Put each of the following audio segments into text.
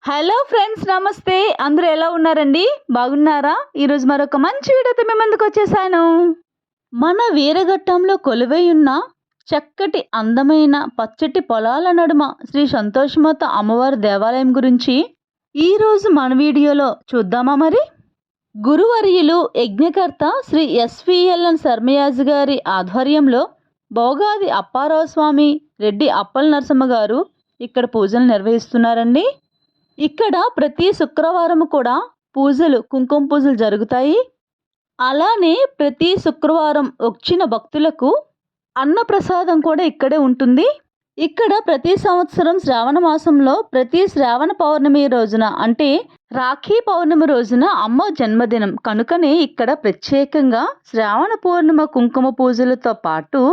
Hello friends, నమస్తే. అందరూ ఎలా ఉన్నారండి? బాగున్నారా? ఈరోజు మరొక మంచి వీడియోతో మీ ముందుకు వచ్చేసాను. మన వీరఘట్టంలో కొలువై ఉన్న చక్కటి అందమైన పచ్చటి పొలాల నడుమ శ్రీ సంతోషమాత అమ్మవారి దేవాలయం గురించి ఈరోజు మన వీడియోలో చూద్దామా మరి? గురువర్యులు యజ్ఞకర్త శ్రీ ఎస్విఎల్ఎన్ శర్మయాజి గారి ఆధ్వర్యంలో భోగాది అప్పారావు స్వామి, రెడ్డి అప్పల నరసమ్మ గారు ఇక్కడ పూజలు నిర్వహిస్తున్నారండి. ఇక్కడ ప్రతి శుక్రవారం కూడా పూజలు, కుంకుమ పూజలు జరుగుతాయి. అలానే ప్రతి శుక్రవారం వచ్చిన భక్తులకు అన్నప్రసాదం కూడా ఇక్కడే ఉంటుంది. ఇక్కడ ప్రతి సంవత్సరం శ్రావణ మాసంలో ప్రతి శ్రావణ పౌర్ణమి రోజున, అంటే రాఖీ పౌర్ణమి రోజున అమ్మ జన్మదినం కనుకనే ఇక్కడ ప్రత్యేకంగా శ్రావణ పూర్ణిమ కుంకుమ పూజలతో పాటు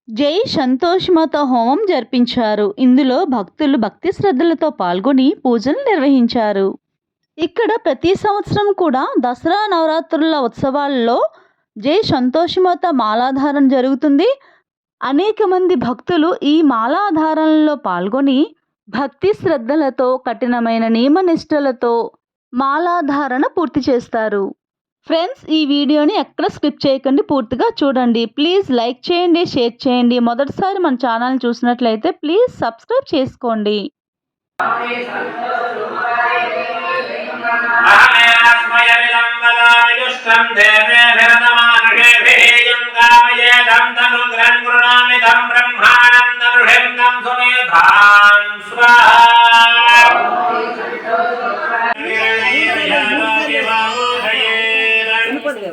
జై సంతోషమాత హోమం జరిపించారు. ఇందులో భక్తులు భక్తి శ్రద్ధలతో పాల్గొని పూజలు నిర్వహించారు. ఇక్కడ ప్రతి సంవత్సరం కూడా దసరా నవరాత్రుల ఉత్సవాల్లో జై సంతోషమాత మాలాధారణ జరుగుతుంది. అనేక మంది భక్తులు ఈ మాలాధారణలో పాల్గొని భక్తి శ్రద్ధలతో, కఠినమైన నియమనిష్టలతో మాలాధారణ పూర్తి చేస్తారు. ఫ్రెండ్స్, ఈ వీడియోని ఎక్కడ స్కిప్ చేయకండి, పూర్తిగా చూడండి. ప్లీజ్ లైక్ చేయండి, షేర్ చేయండి. మొదటిసారి మన ఛానల్ని చూసినట్లయితే ప్లీజ్ సబ్స్క్రైబ్ చేసుకోండి.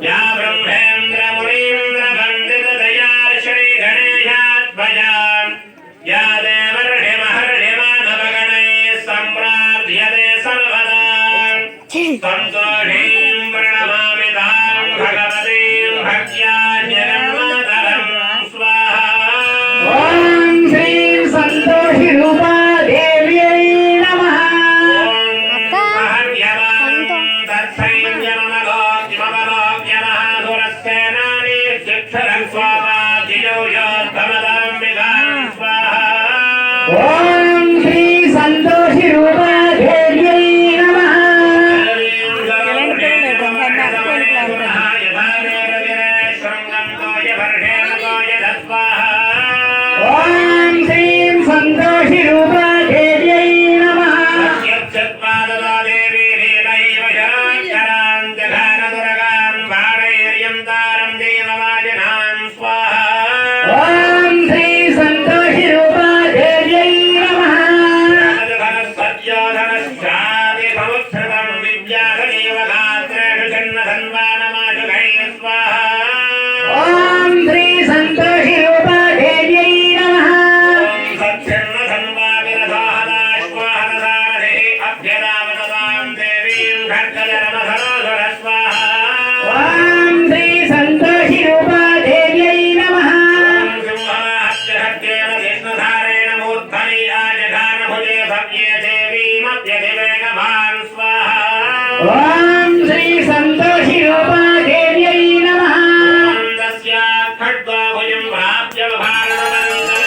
या ब्रह्मेन्द्र मुनीन्द्र वन्दित दया श्री गणेशात्मजा या देवर्षि महर्षि मानवगणैः सम्प्रार्थ्यते सर्वदा सन्तोषीं प्रणमामि तां भगवतीं भक्त्या जगन्मातरं स्वाहा। ॐ श्री सन्तोषि रूपा देव्यै नमः। ओम श्री संतोषि रूपा देव्यै नमः। ओम श्री संतोषि रूपा देव्यै नमः। ओम श्री संतोषि रूपा देव्यै नमः। तस्या खड्गभुजं प्राप्य भारतवन्दना।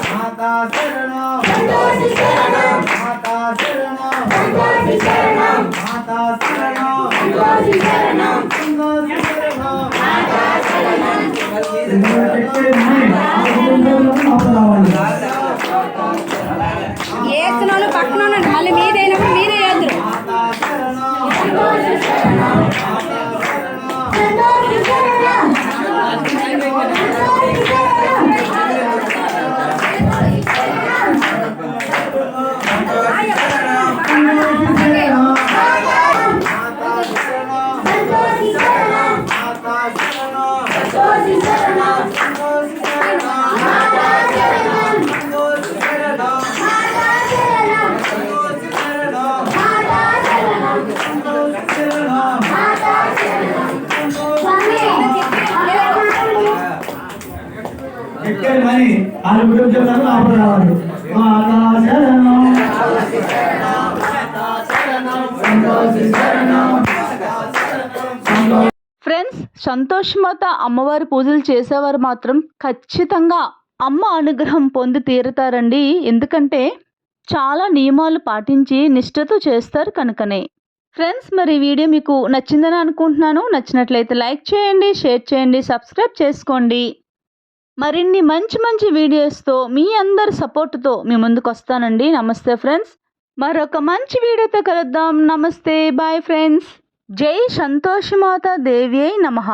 माता शरणं संतोषी शरणं माता शरणं संतोषी शरणं माता शरणं संतोषी शरणं संतोषी शरणं माता शरणं ఏస్తున్నాను పక్కన ఉండండి మళ్ళీ మీదైనప్పుడు మీరే వేద్దరు माता शरणं संतोषी शरणं माता शरणं संतोषी शरणं ఎక్కడ మరి వాళ్ళు గురించి చెప్తారు అప్పుడు రావాలి మాతా శరణం ఫ్రెండ్స్, సంతోషమాత అమ్మవారి పూజలు చేసేవారు మాత్రం ఖచ్చితంగా అమ్మ అనుగ్రహం పొంది తీరుతారండి. ఎందుకంటే చాలా నియమాలు పాటించి నిష్ఠతో చేస్తారు కనుకనే. ఫ్రెండ్స్, మరి ఈ వీడియో మీకు నచ్చిందని అనుకుంటున్నాను. నచ్చినట్లయితే లైక్ చేయండి, షేర్ చేయండి, సబ్స్క్రైబ్ చేసుకోండి. మరిన్ని మంచి మంచి వీడియోస్తో మీ అందరి సపోర్టుతో మీ ముందుకు వస్తానండి. నమస్తే ఫ్రెండ్స్, మరొక మంచి వీడియోతో కలుద్దాం. నమస్తే, బాయ్ ఫ్రెండ్స్. జై సంతోషమాత దేవ్యై నమః.